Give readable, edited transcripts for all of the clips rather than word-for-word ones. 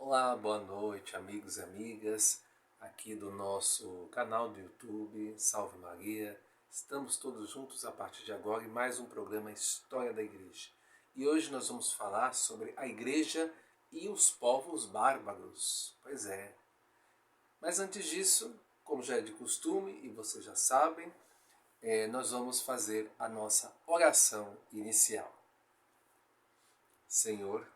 Olá, boa noite, amigos e amigas, aqui do nosso canal do YouTube, Salve Maria. Estamos todos juntos a partir de agora em mais um programa História da Igreja. E hoje nós vamos falar sobre a Igreja e os povos bárbaros. Pois é. Mas antes disso, como já é de costume e vocês já sabem, nós vamos fazer a nossa oração inicial. Senhor,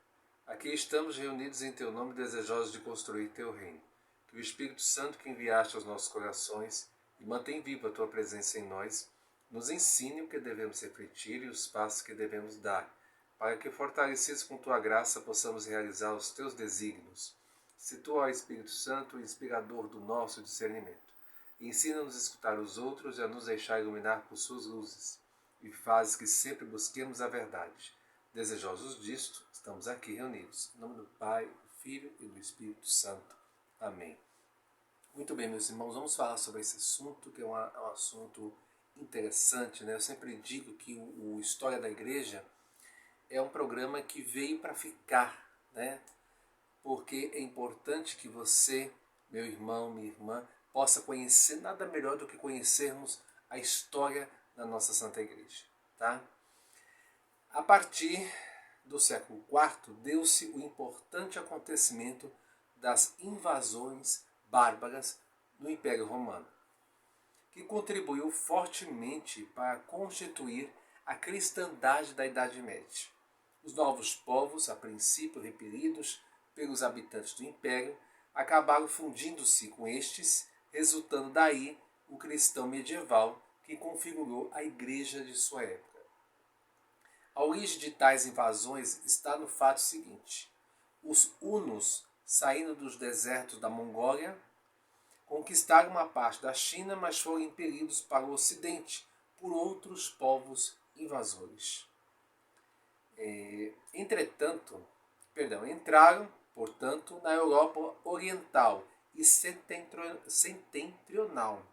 aqui estamos reunidos em Teu nome, desejosos de construir Teu reino. Que o Espírito Santo que enviaste aos nossos corações e mantém viva a Tua presença em nós, nos ensine o que devemos refletir e os passos que devemos dar, para que, fortalecidos com Tua graça, possamos realizar os Teus desígnios. Se Tu, ó Espírito Santo, o inspirador do nosso discernimento, ensina-nos a escutar os outros e a nos deixar iluminar por Suas luzes, e fazes que sempre busquemos a verdade. Desejosos disto, estamos aqui reunidos. Em nome do Pai, do Filho e do Espírito Santo. Amém. Muito bem, meus irmãos, vamos falar sobre esse assunto, que é um assunto interessante, né? Eu sempre digo que o História da Igreja é um programa que veio para ficar, né? Porque é importante que você, meu irmão, minha irmã, possa conhecer nada melhor do que conhecermos a história da nossa Santa Igreja, tá? A partir do século IV, deu-se o importante acontecimento das invasões bárbaras no Império Romano, que contribuiu fortemente para constituir a cristandade da Idade Média. Os novos povos, a princípio repelidos pelos habitantes do Império, acabaram fundindo-se com estes, resultando daí o cristão medieval que configurou a Igreja de sua época. A origem de tais invasões está no fato seguinte: os hunos, saindo dos desertos da Mongólia, conquistaram uma parte da China, mas foram impelidos para o ocidente por outros povos invasores. Entraram, portanto, na Europa Oriental e Setentrional,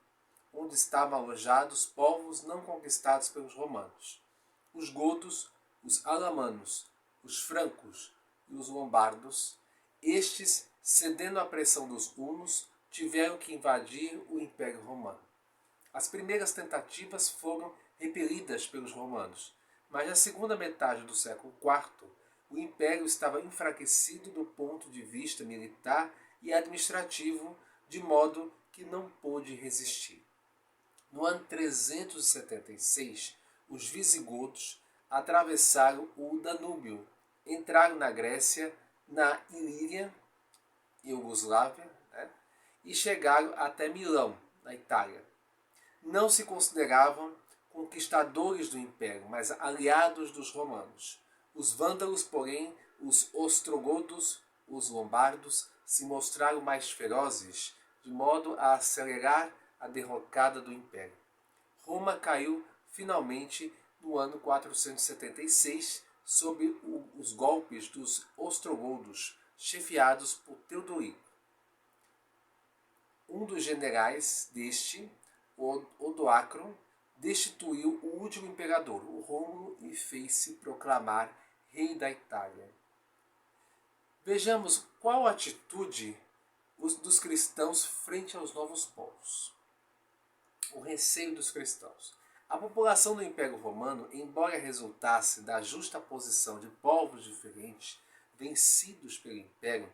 onde estavam alojados povos não conquistados pelos romanos: os godos, os alamanos, os francos e os lombardos. Estes, cedendo à pressão dos hunos, tiveram que invadir o Império Romano. As primeiras tentativas foram repelidas pelos romanos, mas na segunda metade do século IV, o Império estava enfraquecido do ponto de vista militar e administrativo, de modo que não pôde resistir. No ano 376, os visigodos atravessaram o Danúbio, entraram na Grécia, na Ilíria, Iugoslávia, e chegaram até Milão, na Itália. Não se consideravam conquistadores do Império, mas aliados dos romanos. Os vândalos, porém, os ostrogodos, os lombardos, se mostraram mais ferozes, de modo a acelerar a derrocada do Império. Roma caiu finalmente no ano 476 sob os golpes dos ostrogodos, chefiados por Teodorico. Um dos generais deste, Odoacro, destituiu o último imperador, o Rômulo, e fez-se proclamar rei da Itália. Vejamos qual a atitude dos cristãos frente aos novos povos. O receio dos cristãos. A população do Império Romano, embora resultasse da justa posição de povos diferentes, vencidos pelo Império,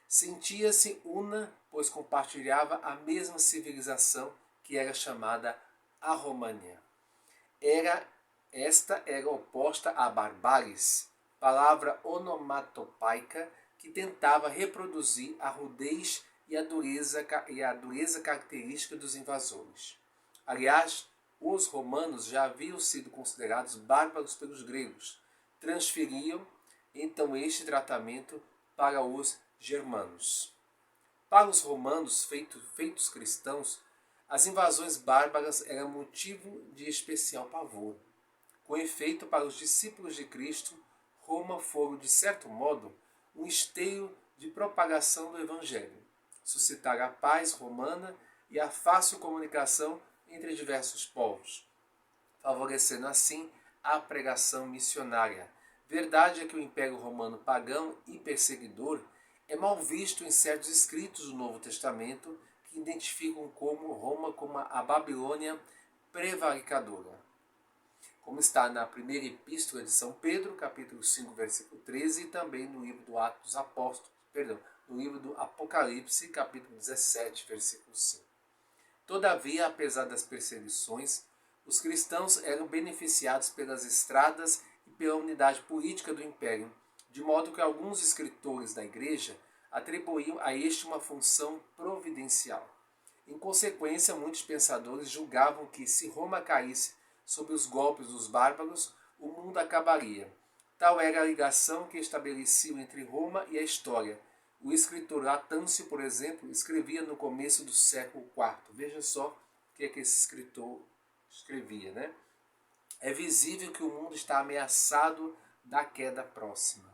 sentia-se una, pois compartilhava a mesma civilização que era chamada a România. Esta era oposta à barbares, palavra onomatopaica que tentava reproduzir a rudez e a dureza característica dos invasores. Aliás, os romanos já haviam sido considerados bárbaros pelos gregos. Transferiam então este tratamento para os germanos. Para os romanos feitos cristãos, as invasões bárbaras eram motivo de especial pavor. Com efeito, para os discípulos de Cristo, Roma foi, de certo modo, um esteio de propagação do Evangelho, suscitar a paz romana e a fácil comunicação entre diversos povos, favorecendo assim a pregação missionária. Verdade é que o Império Romano pagão e perseguidor é mal visto em certos escritos do Novo Testamento que identificam Roma como a Babilônia prevaricadora. Como está na primeira epístola de São Pedro, capítulo 5, versículo 13, e também no livro do Atos dos Apóstolos, no livro do Apocalipse, capítulo 17, versículo 5. Todavia, apesar das perseguições, os cristãos eram beneficiados pelas estradas e pela unidade política do império, de modo que alguns escritores da Igreja atribuíam a este uma função providencial. Em consequência, muitos pensadores julgavam que, se Roma caísse sob os golpes dos bárbaros, o mundo acabaria. Tal era a ligação que estabeleciam entre Roma e a história. O escritor Latâncio, por exemplo, escrevia no começo do século IV. Veja só o que esse escritor escrevia, né? É visível que o mundo está ameaçado da queda próxima.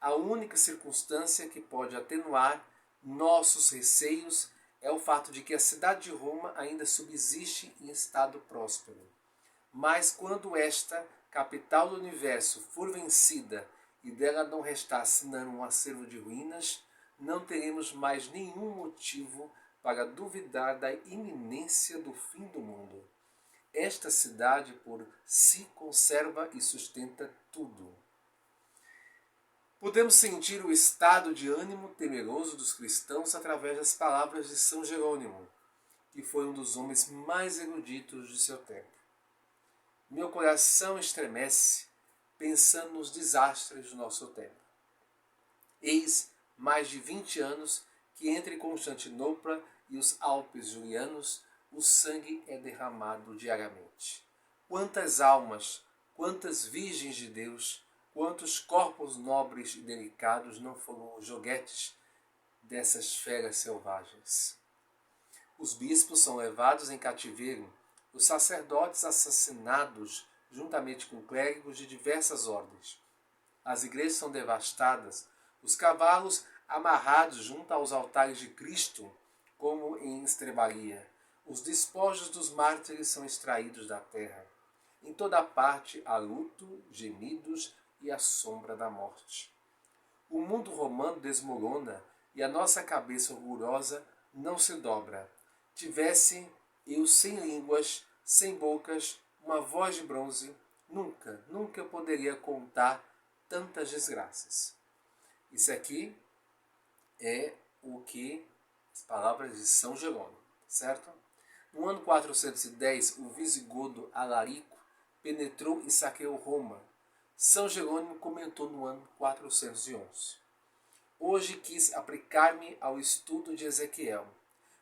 A única circunstância que pode atenuar nossos receios é o fato de que a cidade de Roma ainda subsiste em estado próspero. Mas quando esta capital do universo for vencida e dela não restar senão um acervo de ruínas, não teremos mais nenhum motivo para duvidar da iminência do fim do mundo. Esta cidade por si conserva e sustenta tudo. Podemos sentir o estado de ânimo temeroso dos cristãos através das palavras de São Jerônimo, que foi um dos homens mais eruditos de seu tempo. Meu coração estremece pensando nos desastres do nosso tempo. Eis mais de 20 anos que entre Constantinopla e os Alpes Julianos o sangue é derramado diariamente. Quantas almas, quantas virgens de Deus, quantos corpos nobres e delicados não foram os joguetes dessas feras selvagens. Os bispos são levados em cativeiro, os sacerdotes assassinados juntamente com clérigos de diversas ordens. As igrejas são devastadas, os cavalos amarrados junto aos altares de Cristo, como em estrebaria. Os despojos dos mártires são extraídos da terra. Em toda parte há luto, gemidos e a sombra da morte. O mundo romano desmorona e a nossa cabeça orgulhosa não se dobra. Tivesse eu sem línguas, sem bocas, uma voz de bronze, nunca poderia contar tantas desgraças. Isso aqui é o que as palavras de São Jerônimo, certo? No ano 410, o visigodo Alarico penetrou e saqueou Roma. São Jerônimo comentou no ano 411. Hoje quis aplicar-me ao estudo de Ezequiel,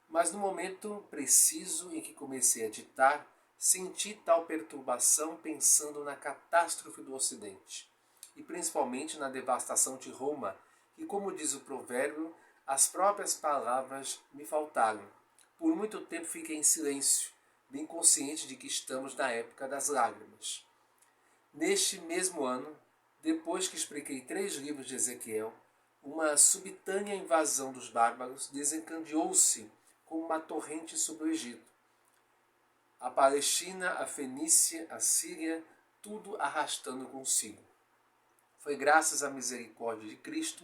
mas no momento preciso em que comecei a ditar, senti tal perturbação pensando na catástrofe do Ocidente, e principalmente na devastação de Roma, que, como diz o provérbio, as próprias palavras me faltaram. Por muito tempo fiquei em silêncio, bem consciente de que estamos na época das lágrimas. Neste mesmo ano, depois que expliquei 3 livros de Ezequiel, uma subitânea invasão dos bárbaros desencadeou-se como uma torrente sobre o Egito. A Palestina, a Fenícia, a Síria, tudo arrastando consigo. Foi graças à misericórdia de Cristo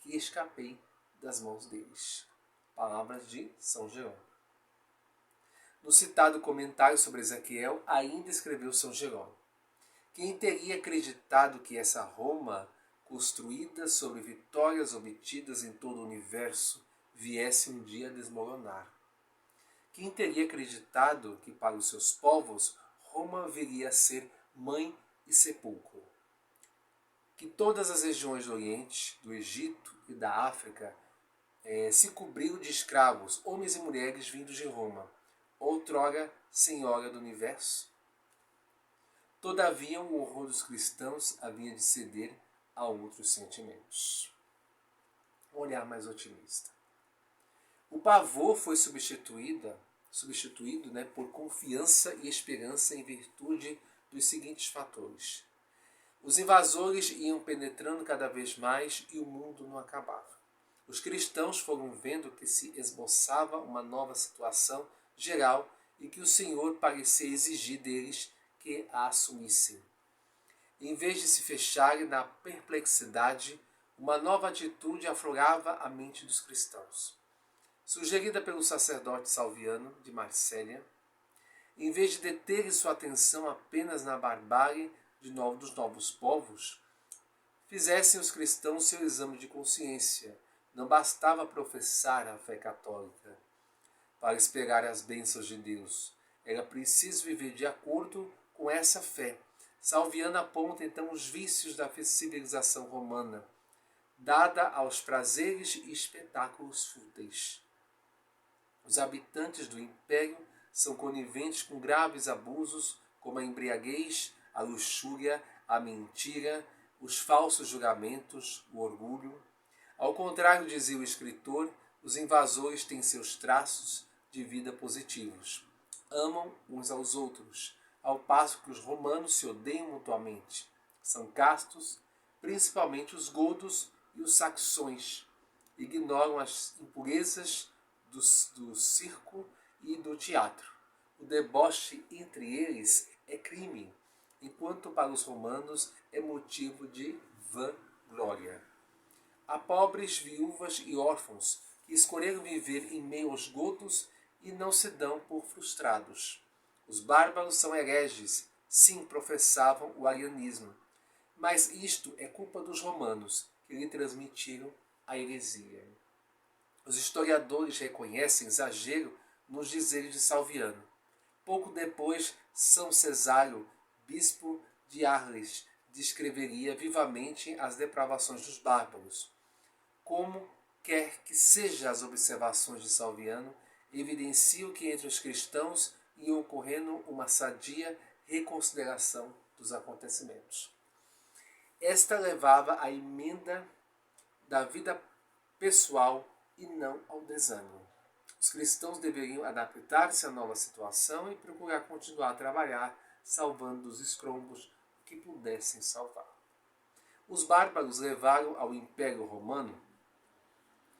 que escapei das mãos deles. Palavras de São Jerônimo. No citado comentário sobre Ezequiel, ainda escreveu São Jerônimo: quem teria acreditado que essa Roma, construída sobre vitórias obtidas em todo o universo, viesse um dia a desmoronar? Quem teria acreditado que para os seus povos Roma viria a ser mãe e sepulcro? Que todas as regiões do Oriente, do Egito e da África se cobriram de escravos, homens e mulheres vindos de Roma, outrora senhora do universo? Todavia, o horror dos cristãos havia de ceder a outros sentimentos. Um olhar mais otimista. O pavor foi substituído por confiança e esperança em virtude dos seguintes fatores. Os invasores iam penetrando cada vez mais e o mundo não acabava. Os cristãos foram vendo que se esboçava uma nova situação geral e que o Senhor parecia exigir deles que a assumissem. Em vez de se fecharem na perplexidade, uma nova atitude aflorava a mente dos cristãos. Sugerida pelo sacerdote Salviano de Marsella, em vez de deter sua atenção apenas na barbárie dos novos povos, fizessem os cristãos seu exame de consciência. Não bastava professar a fé católica para esperar as bênçãos de Deus. Era preciso viver de acordo com essa fé. Salviano aponta então os vícios da civilização romana, dada aos prazeres e espetáculos fúteis. Os habitantes do império são coniventes com graves abusos como a embriaguez, a luxúria, a mentira, os falsos juramentos, o orgulho. Ao contrário, dizia o escritor, os invasores têm seus traços de vida positivos. Amam uns aos outros, ao passo que os romanos se odeiam mutuamente. São castos, principalmente os godos e os saxões. Ignoram as impurezas do circo e do teatro. O deboche entre eles é crime, enquanto para os romanos é motivo de vanglória. Há pobres, viúvas e órfãos que escolheram viver em meio aos godos e não se dão por frustrados. Os bárbaros são hereges, sim, professavam o arianismo, mas isto é culpa dos romanos, que lhe transmitiram a heresia. Os historiadores reconhecem exagero nos dizeres de Salviano. Pouco depois, São Cesário, bispo de Arles, descreveria vivamente as depravações dos bárbaros. Como quer que sejam as observações de Salviano, evidenciam que entre os cristãos ia ocorrendo uma sadia reconsideração dos acontecimentos. Esta levava à emenda da vida pessoal e não ao desânimo. Os cristãos deveriam adaptar-se à nova situação e procurar continuar a trabalhar, salvando dos estrombos que pudessem salvar. Os bárbaros levaram ao Império Romano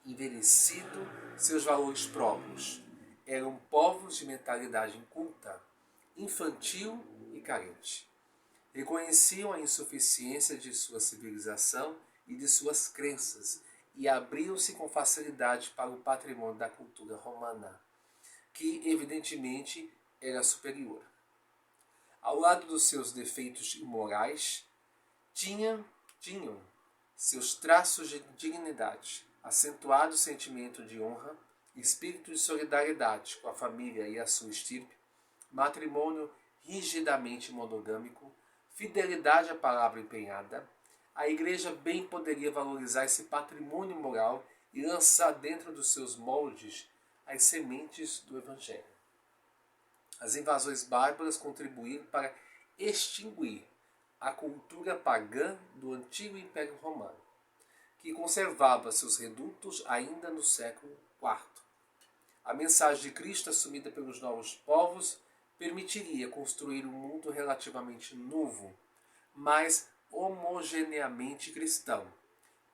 envelhecido seus valores próprios. Eram povos de mentalidade inculta, infantil e carente. Reconheciam a insuficiência de sua civilização e de suas crenças e abriam-se com facilidade para o patrimônio da cultura romana, que evidentemente era superior. Ao lado dos seus defeitos imorais, tinham seus traços de dignidade, acentuado sentimento de honra, espírito de solidariedade com a família e a sua estirpe, matrimônio rigidamente monogâmico, fidelidade à palavra empenhada. A Igreja bem poderia valorizar esse patrimônio moral e lançar dentro dos seus moldes as sementes do Evangelho. As invasões bárbaras contribuíram para extinguir a cultura pagã do antigo Império Romano, que conservava seus redutos ainda no século IV. A mensagem de Cristo assumida pelos novos povos permitiria construir um mundo relativamente novo, mas homogeneamente cristão.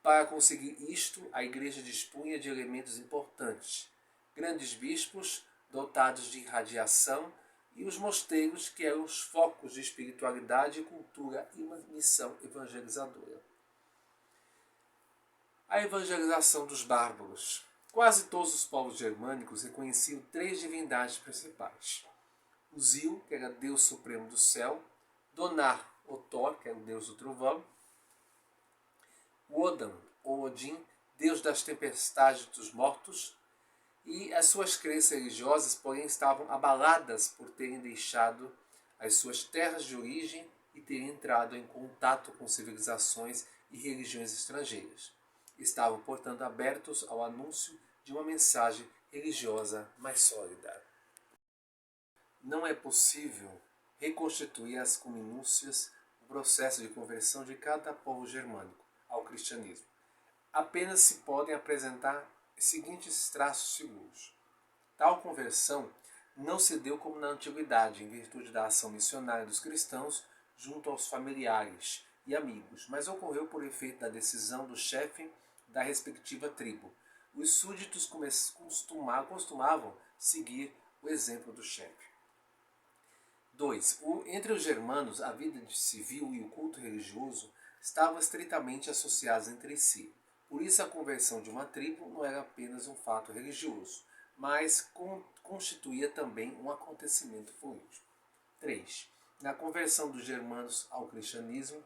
Para conseguir isto, a Igreja dispunha de elementos importantes: grandes bispos dotados de irradiação e os mosteiros, que eram os focos de espiritualidade, cultura e missão evangelizadora. A evangelização dos bárbaros. Quase todos os povos germânicos reconheciam três divindades principais: o Zil, que era Deus supremo do céu; Donar, o Thor, que era o Deus do trovão; o Odin, ou Odin, Deus das tempestades dos mortos. E as suas crenças religiosas, porém, estavam abaladas por terem deixado as suas terras de origem e terem entrado em contato com civilizações e religiões estrangeiras. Estavam, portanto, abertos ao anúncio de uma mensagem religiosa mais sólida. Não é possível reconstituir as minúcias do processo de conversão de cada povo germânico ao cristianismo. Apenas se podem apresentar os seguintes traços seguros. Tal conversão não se deu como na antiguidade, em virtude da ação missionária dos cristãos junto aos familiares e amigos, mas ocorreu por efeito da decisão do chefe da respectiva tribo. Os súditos costumavam seguir o exemplo do chefe. 2. Entre os germanos, a vida civil e o culto religioso estavam estritamente associadas entre si. Por isso a conversão de uma tribo não era apenas um fato religioso, mas constituía também um acontecimento político. 3. Na conversão dos germanos ao cristianismo,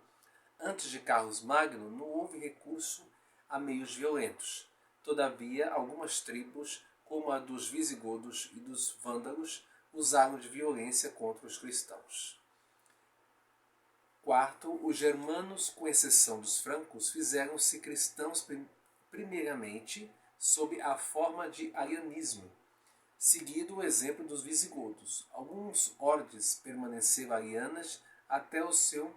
antes de Carlos Magno, não houve recurso a meios violentos. Todavia, algumas tribos, como a dos visigodos e dos vândalos, usaram de violência contra os cristãos. 4. Os germanos, com exceção dos francos, fizeram-se cristãos primeiramente sob a forma de arianismo, seguido o exemplo dos visigodos. Alguns ordes permaneceram arianas até o seu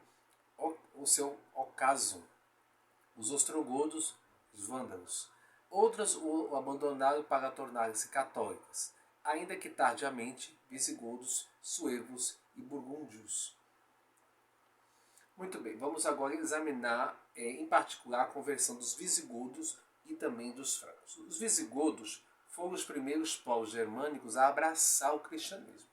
ocaso, os ostrogodos, os vândalos. Outras o abandonaram para tornarem-se católicas, ainda que tardiamente visigodos, suevos e burgúndios. Muito bem, vamos agora examinar em particular a conversão dos visigodos e também dos francos. Os visigodos foram os primeiros povos germânicos a abraçar o cristianismo.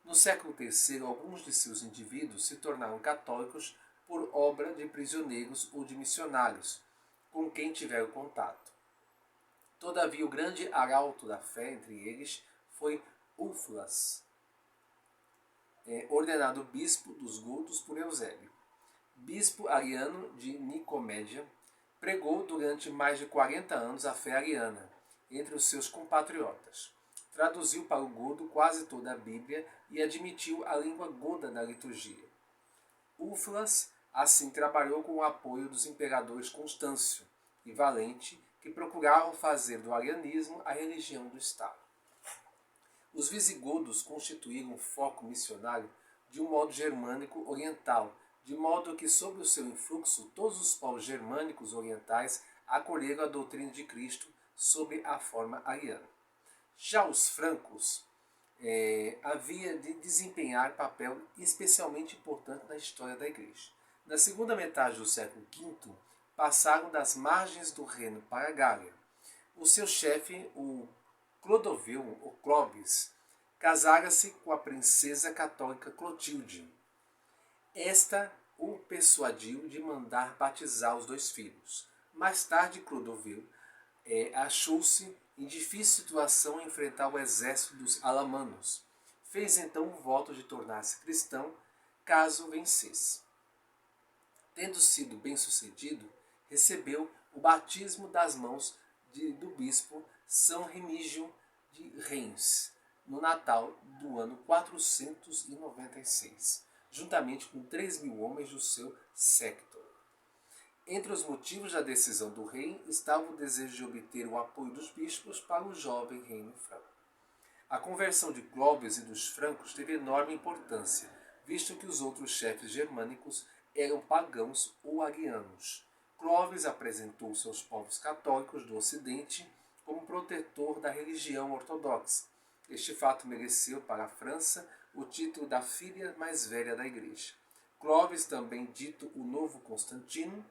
No século III, alguns de seus indivíduos se tornaram católicos por obra de prisioneiros ou de missionários, com quem tiveram contato. Todavia, o grande arauto da fé entre eles foi Ulfilas, ordenado bispo dos godos por Eusébio. Bispo ariano de Nicomédia, pregou durante mais de 40 anos a fé ariana entre os seus compatriotas. Traduziu para o godo quase toda a Bíblia e admitiu a língua goda na liturgia. Ulfilas, assim, trabalhou com o apoio dos imperadores Constâncio e Valente, que procuravam fazer do arianismo a religião do Estado. Os visigodos constituíram um foco missionário de um modo germânico oriental, de modo que, sob o seu influxo, todos os povos germânicos orientais acolheram a doutrina de Cristo sob a forma ariana. Já os francos havia de desempenhar papel especialmente importante na história da Igreja. Na segunda metade do século V, passaram das margens do Reno para a Gália. O seu chefe, o Clodoveu, ou Clovis, casara-se com a princesa católica Clotilde. Esta o persuadiu de mandar batizar os dois filhos. Mais tarde, Clodoveu achou-se em difícil situação em enfrentar o exército dos alamanos. Fez então um voto de tornar-se cristão caso vencesse. Tendo sido bem-sucedido, recebeu o batismo das mãos do bispo São Remígio de Reims, no Natal do ano 496, juntamente com 3.000 homens do seu séquito. Entre os motivos da decisão do rei estava o desejo de obter o apoio dos bispos para o jovem reino franco. A conversão de Clovis e dos francos teve enorme importância, visto que os outros chefes germânicos eram pagãos ou arianos. Clovis apresentou seus povos católicos do Ocidente como protetor da religião ortodoxa. Este fato mereceu para a França o título da filha mais velha da Igreja. Clovis, também dito o novo Constantino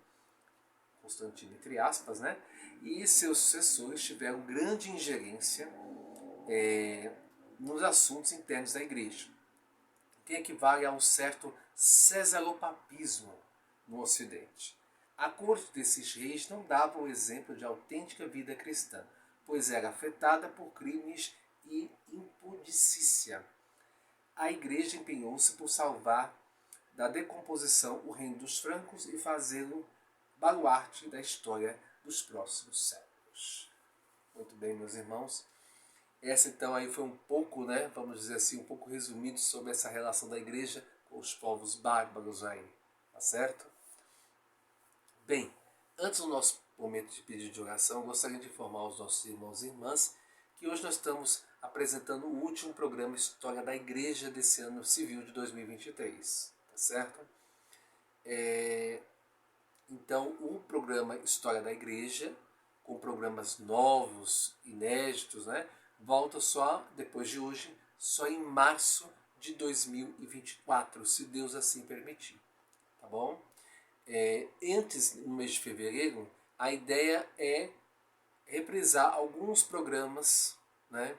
entre aspas, né? E seus sucessores tiveram grande ingerência nos assuntos internos da Igreja, que equivale a um certo cesaropapismo no Ocidente. A corte desses reis não dava o exemplo de autêntica vida cristã, pois era afetada por crimes e impudicícia. A Igreja empenhou-se por salvar da decomposição o reino dos francos e fazê-lo baluarte da história dos próximos séculos. Muito bem, meus irmãos. Essa então aí foi um pouco, né, vamos dizer assim, um pouco resumido sobre essa relação da Igreja com os povos bárbaros aí, tá certo? Bem, antes do nosso momento de pedido de oração, eu gostaria de informar os nossos irmãos e irmãs que hoje nós estamos apresentando o último programa História da Igreja desse ano civil de 2023, tá certo? Então, o programa História da Igreja, com programas novos, inéditos, né, volta só, depois de hoje, só em março de 2024, se Deus assim permitir. Tá bom? Antes, no mês de fevereiro, a ideia é reprisar alguns programas, né,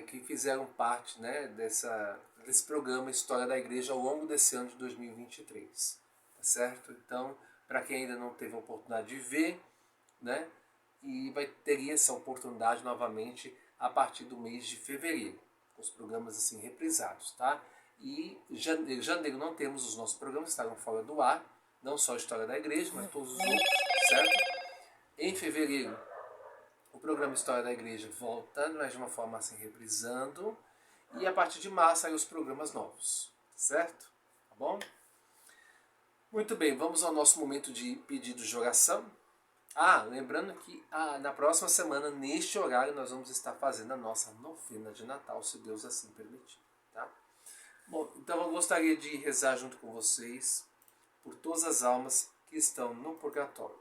que fizeram parte, né, desse programa História da Igreja ao longo desse ano de 2023. tá certo? Então, para quem ainda não teve a oportunidade de ver, né, e teria essa oportunidade novamente a partir do mês de fevereiro, com os programas assim reprisados, tá? E janeiro não temos os nossos programas, estarão fora do ar, não só a História da Igreja, mas todos os outros, certo? Em fevereiro, o programa História da Igreja volta, mas de uma forma assim reprisando, e a partir de março aí os programas novos, certo? Tá bom? Muito bem, vamos ao nosso momento de pedidos de oração. Lembrando que na próxima semana, neste horário, nós vamos estar fazendo a nossa novena de Natal, se Deus assim permitir. Tá? Bom, então eu gostaria de rezar junto com vocês por todas as almas que estão no purgatório.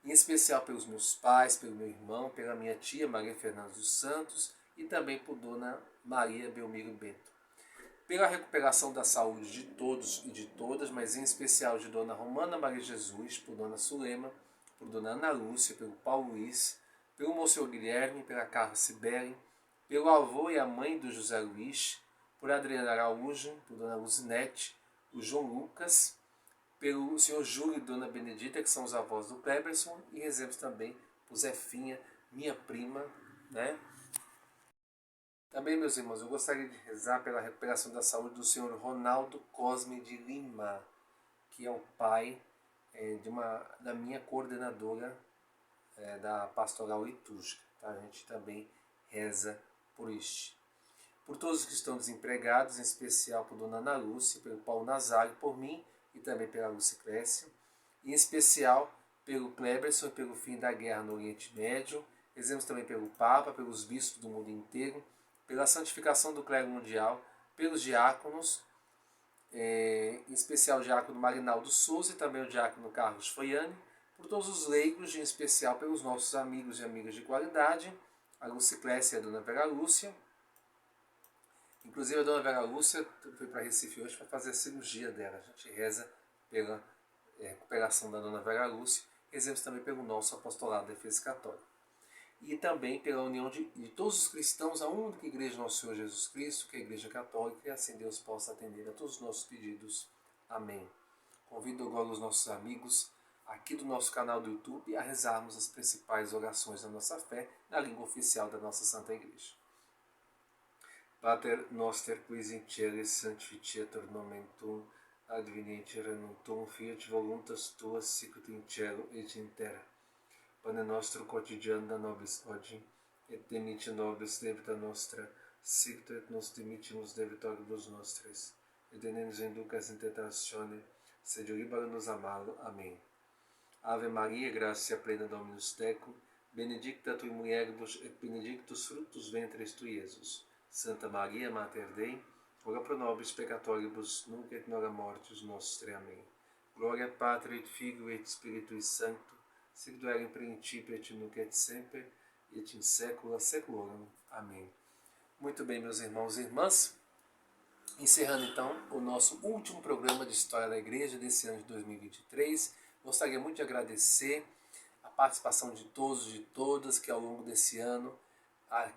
Em especial pelos meus pais, pelo meu irmão, pela minha tia Maria Fernanda dos Santos e também por Dona Maria Belmiro Bento. Pela recuperação da saúde de todos e de todas, mas em especial de Dona Romana Maria Jesus, por Dona Sulema, por Dona Ana Lúcia, pelo Paulo Luiz, pelo Monsenhor Guilherme, pela Carla Sibeli, pelo avô e a mãe do José Luiz, por Adriana Araújo, por Dona Luzinete, o João Lucas, pelo Senhor Júlio e Dona Benedita, que são os avós do Cleberson, e rezemos também por Zefinha, minha prima, né? Também, meus irmãos, eu gostaria de rezar pela recuperação da saúde do senhor Ronaldo Cosme de Lima, que é o pai da minha coordenadora da pastoral litúrgica. Tá? A gente também reza por este. Por todos que estão desempregados, em especial por Dona Ana Lúcia, pelo Paulo Nazário, por mim e também pela Lúcia Clécio, em especial pelo Cleberson e pelo fim da guerra no Oriente Médio. Rezemos também pelo Papa, pelos bispos do mundo inteiro, pela santificação do clero mundial, pelos diáconos, em especial o diácono Marinaldo Souza e também o diácono Carlos Foiane, por todos os leigos, em especial pelos nossos amigos e amigas de qualidade, a Luciclécia e a Dona Vera Lúcia. Inclusive a Dona Vera Lúcia foi para Recife hoje para fazer a cirurgia dela. A gente reza pela recuperação da Dona Vera Lúcia, rezemos também pelo nosso apostolado de defesa católica. E também pela união de todos os cristãos, a única igreja do nosso Senhor Jesus Cristo, que é a Igreja Católica, e assim Deus possa atender a todos os nossos pedidos. Amém. Convido agora os nossos amigos aqui do nosso canal do YouTube a rezarmos as principais orações da nossa fé na língua oficial da nossa Santa Igreja. Pater noster quis in celis sanctificetur nomen tuum, adveniente regnum tuum, fiat voluntas tua sicut in cielo et in terra. Pane nostro quotidiano da nobis hodie, et dimitte nobis debita nostra, sicut et nos dimittimus debitoribus nostris, et ne nos inducas in tentatione, sed libera nos a malo. Amém. Ave Maria, gratia plena Dominus tecum, benedicta tui mulieribus et benedictus fructus ventris tui, Iesus. Santa Maria, Mater Dei, ora pro nobis peccatoribus, nunc et nora mortis nostre. Amém. Gloria Patri et Filio et Spiritui Sancto, sic era in principio et nunc et semper, et in saecula saeculorum. Amém. Muito bem, meus irmãos e irmãs. Encerrando então o nosso último programa de História da Igreja desse ano de 2023. Gostaria muito de agradecer a participação de todos e de todas que ao longo desse ano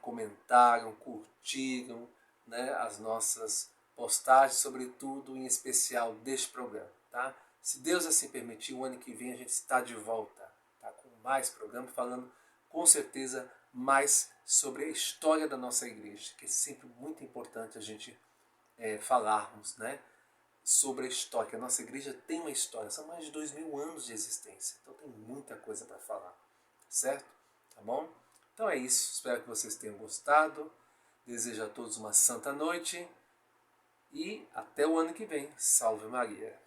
comentaram, curtiram, né, as nossas postagens, sobretudo em especial deste programa. Tá? Se Deus assim permitir, o ano que vem a gente está de volta, tá, com mais programa, falando com certeza mais sobre a história da nossa igreja, que é sempre muito importante a gente falarmos, né, sobre a história, que a nossa igreja tem uma história, são mais de 2000 anos de existência, então tem muita coisa para falar, certo? Tá bom? Então é isso, espero que vocês tenham gostado, desejo a todos uma santa noite e até o ano que vem. Salve Maria!